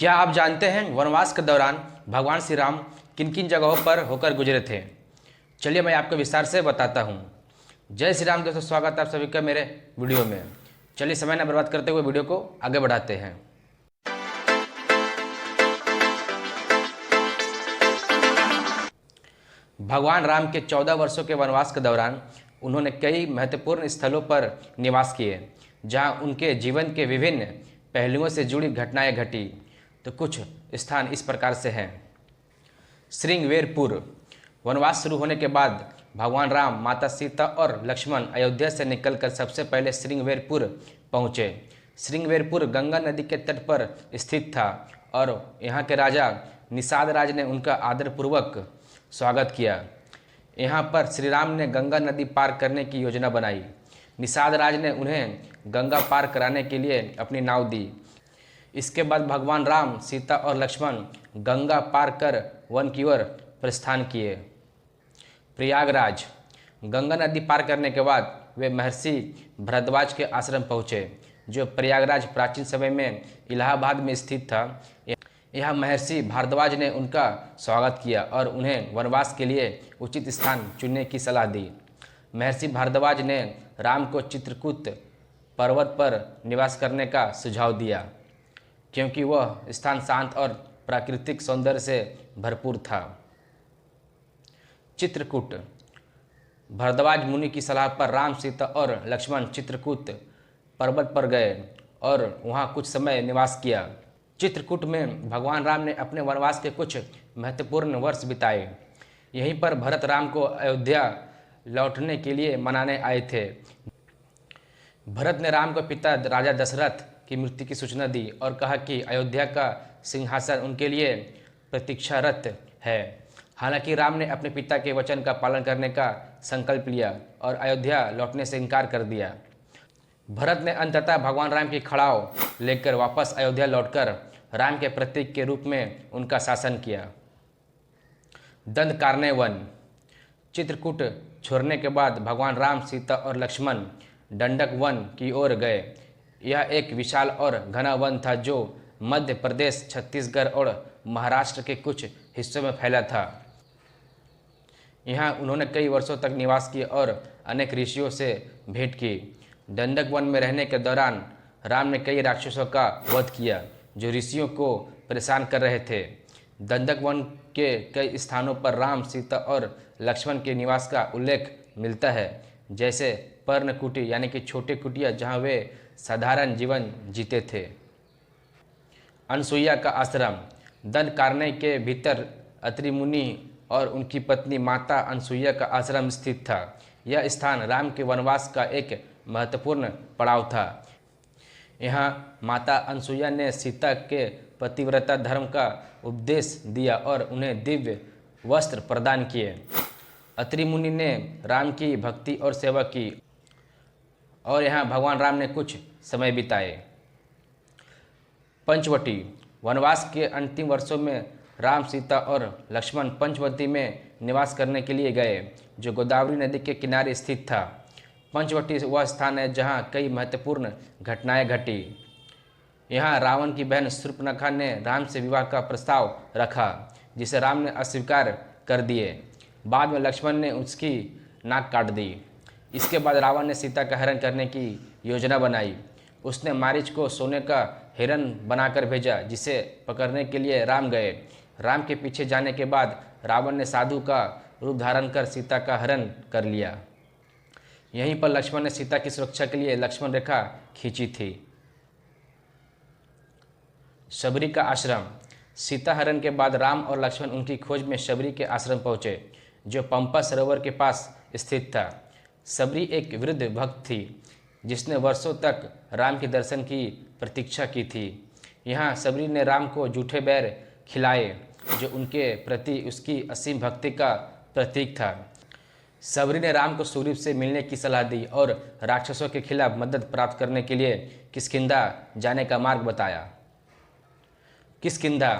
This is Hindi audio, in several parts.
क्या आप जानते हैं वनवास के दौरान भगवान श्री राम किन किन जगहों पर होकर गुजरे थे? चलिए मैं आपको विस्तार से बताता हूँ। जय श्री राम दोस्तों, स्वागत है आप सभी का मेरे वीडियो में। चलिए समय न बर्बाद करते हुए वीडियो को आगे बढ़ाते हैं। भगवान राम के 14 वर्षों के वनवास के दौरान उन्होंने कई महत्वपूर्ण स्थलों पर निवास किए, जहाँ उनके जीवन के विभिन्न पहलुओं से जुड़ी घटनाएं घटी। तो कुछ स्थान इस प्रकार से हैं। श्रृंगवेरपुर। वनवास शुरू होने के बाद भगवान राम, माता सीता और लक्ष्मण अयोध्या से निकलकर सबसे पहले श्रृंगवेरपुर पहुँचे। श्रृंगवेरपुर गंगा नदी के तट पर स्थित था और यहाँ के राजा निषाद राज ने उनका आदरपूर्वक स्वागत किया। यहाँ पर श्री राम ने गंगा नदी पार करने की योजना बनाई। निषाद राज ने उन्हें गंगा पार कराने के लिए अपनी नाव दी। इसके बाद भगवान राम, सीता और लक्ष्मण गंगा पार कर वन की ओर प्रस्थान किए। प्रयागराज। गंगा नदी पार करने के बाद वे महर्षि भरद्वाज के आश्रम पहुँचे, जो प्रयागराज प्राचीन समय में इलाहाबाद में स्थित था। यहाँ महर्षि भारद्वाज ने उनका स्वागत किया और उन्हें वनवास के लिए उचित स्थान चुनने की सलाह दी। महर्षि भारद्वाज ने राम को चित्रकूट पर्वत पर निवास करने का सुझाव दिया, क्योंकि वह स्थान शांत और प्राकृतिक सौंदर्य से भरपूर था। चित्रकूट। भरद्वाज मुनि की सलाह पर राम, सीता और लक्ष्मण चित्रकूट पर्वत पर गए और वहाँ कुछ समय निवास किया। चित्रकूट में भगवान राम ने अपने वनवास के कुछ महत्वपूर्ण वर्ष बिताए। यहीं पर भरत राम को अयोध्या लौटने के लिए मनाने आए थे। भरत ने राम को पिता राजा दशरथ की मृत्यु की सूचना दी और कहा कि अयोध्या का सिंहासन उनके लिए प्रतीक्षारत है। हालांकि राम ने अपने पिता के वचन का पालन करने का संकल्प लिया और अयोध्या लौटने से इनकार कर दिया। भरत ने अंततः भगवान राम की खड़ाव लेकर वापस अयोध्या लौटकर राम के प्रतीक के रूप में उनका शासन किया। दंडकारण्य वन। चित्रकूट छोड़ने के बाद भगवान राम, सीता और लक्ष्मण दंडक वन की ओर गए। यह एक विशाल और घना वन था जो मध्य प्रदेश, छत्तीसगढ़ और महाराष्ट्र के कुछ हिस्सों में फैला था। यहाँ उन्होंने कई वर्षों तक निवास किया और अनेक ऋषियों से भेंट की। दंडक वन में रहने के दौरान राम ने कई राक्षसों का वध किया जो ऋषियों को परेशान कर रहे थे। दंडक वन के कई स्थानों पर राम, सीता और लक्ष्मण के निवास का उल्लेख मिलता है, जैसे पर्णकुटी यानी कि छोटे कुटिया, जहाँ वे साधारण जीवन जीते थे। अनसुईया का आश्रम। दंडकारण्य के भीतर अत्रि मुनि और उनकी पत्नी माता अनसुईया का आश्रम स्थित था। यह स्थान राम के वनवास का एक महत्वपूर्ण पड़ाव था। यहाँ माता अनसुईया ने सीता के पतिव्रता धर्म का उपदेश दिया और उन्हें दिव्य वस्त्र प्रदान किए। अत्रि मुनि ने राम की भक्ति और सेवा की और यहाँ भगवान राम ने कुछ समय बिताए। पंचवटी। वनवास के अंतिम वर्षों में राम, सीता और लक्ष्मण पंचवटी में निवास करने के लिए गए, जो गोदावरी नदी के किनारे स्थित था। पंचवटी वह स्थान है जहाँ कई महत्वपूर्ण घटनाएं घटी। यहाँ रावण की बहन शूर्पणखा ने राम से विवाह का प्रस्ताव रखा, जिसे राम ने अस्वीकार कर दिए। बाद में लक्ष्मण ने उसकी नाक काट दी। इसके बाद रावण ने सीता का हरण करने की योजना बनाई। उसने मारीच को सोने का हिरण बनाकर भेजा, जिसे पकड़ने के लिए राम गए। राम के पीछे जाने के बाद रावण ने साधु का रूप धारण कर सीता का हरण कर लिया। यहीं पर लक्ष्मण ने सीता की सुरक्षा के लिए लक्ष्मण रेखा खींची थी। शबरी का आश्रम। सीता हरण के बाद राम और लक्ष्मण उनकी खोज में शबरी के आश्रम पहुँचे, जो पंपा सरोवर के पास स्थित था। शबरी एक वृद्ध भक्त थी, जिसने वर्षों तक राम के दर्शन की प्रतीक्षा की थी। यहाँ शबरी ने राम को जूठे बैर खिलाए, जो उनके प्रति उसकी असीम भक्ति का प्रतीक था। शबरी ने राम को सुग्रीव से मिलने की सलाह दी और राक्षसों के खिलाफ मदद प्राप्त करने के लिए किष्किंधा जाने का मार्ग बताया। किष्किंधा।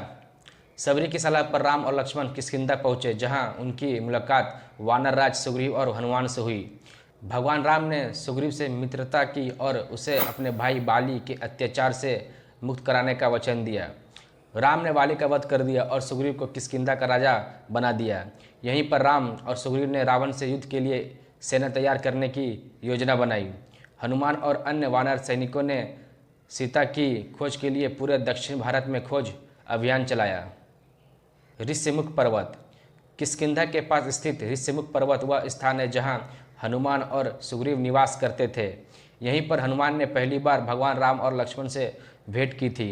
शबरी की सलाह पर राम और लक्ष्मण किष्किंधा पहुँचे, जहाँ उनकी मुलाकात वानर राज सुग्रीव और हनुमान से हुई। भगवान राम ने सुग्रीव से मित्रता की और उसे अपने भाई बाली के अत्याचार से मुक्त कराने का वचन दिया। राम ने वाली का वध कर दिया और सुग्रीव को किष्किंधा का राजा बना दिया। यहीं पर राम और सुग्रीव ने रावण से युद्ध के लिए सेना तैयार करने की योजना बनाई। हनुमान और अन्य वानर सैनिकों ने सीता की खोज के लिए पूरे दक्षिण भारत में खोज अभियान चलाया। ऋष्यमुख पर्वत। किष्किंधा के पास स्थित ऋष्यमुख पर्वत वह स्थान है जहां हनुमान और सुग्रीव निवास करते थे। यहीं पर हनुमान ने पहली बार भगवान राम और लक्ष्मण से भेंट की थी।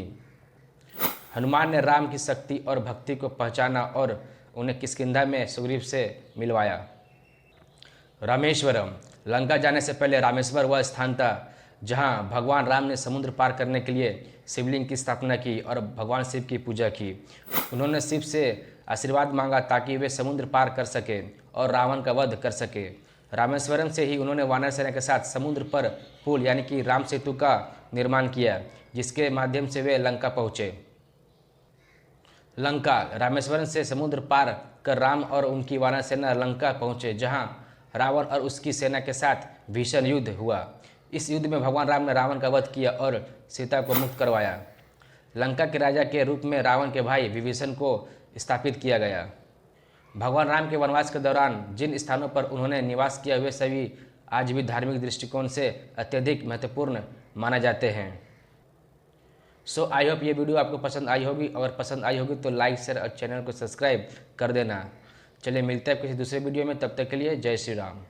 हनुमान ने राम की शक्ति और भक्ति को पहचाना और उन्हें किष्किंधा में सुग्रीव से मिलवाया। रामेश्वरम। लंका जाने से पहले रामेश्वर वह स्थान था जहां भगवान राम ने समुद्र पार करने के लिए शिवलिंग की स्थापना की और भगवान शिव की पूजा की। उन्होंने शिव से आशीर्वाद मांगा ताकि वे समुद्र पार कर सके और रावण का वध कर सके। रामेश्वरम से ही उन्होंने वानर सेना के साथ समुद्र पर पुल यानी कि राम सेतु का निर्माण किया, जिसके माध्यम से वे लंका पहुँचे। लंका। रामेश्वरम से समुद्र पार कर राम और उनकी वानर सेना लंका पहुँचे, जहाँ रावण और उसकी सेना के साथ भीषण युद्ध हुआ। इस युद्ध में भगवान राम ने रावण का वध किया और सीता को मुक्त करवाया। लंका के राजा के रूप में रावण के भाई विभीषण को स्थापित किया गया। भगवान राम के वनवास के दौरान जिन स्थानों पर उन्होंने निवास किया वे सभी आज भी धार्मिक दृष्टिकोण से अत्यधिक महत्वपूर्ण माने जाते हैं। सो आई होप ये वीडियो आपको पसंद आई होगी। अगर पसंद आई होगी तो लाइक शेयर और चैनल को सब्सक्राइब कर देना। चलिए मिलते हैं किसी दूसरे वीडियो में, तब तक के लिए जय श्री राम।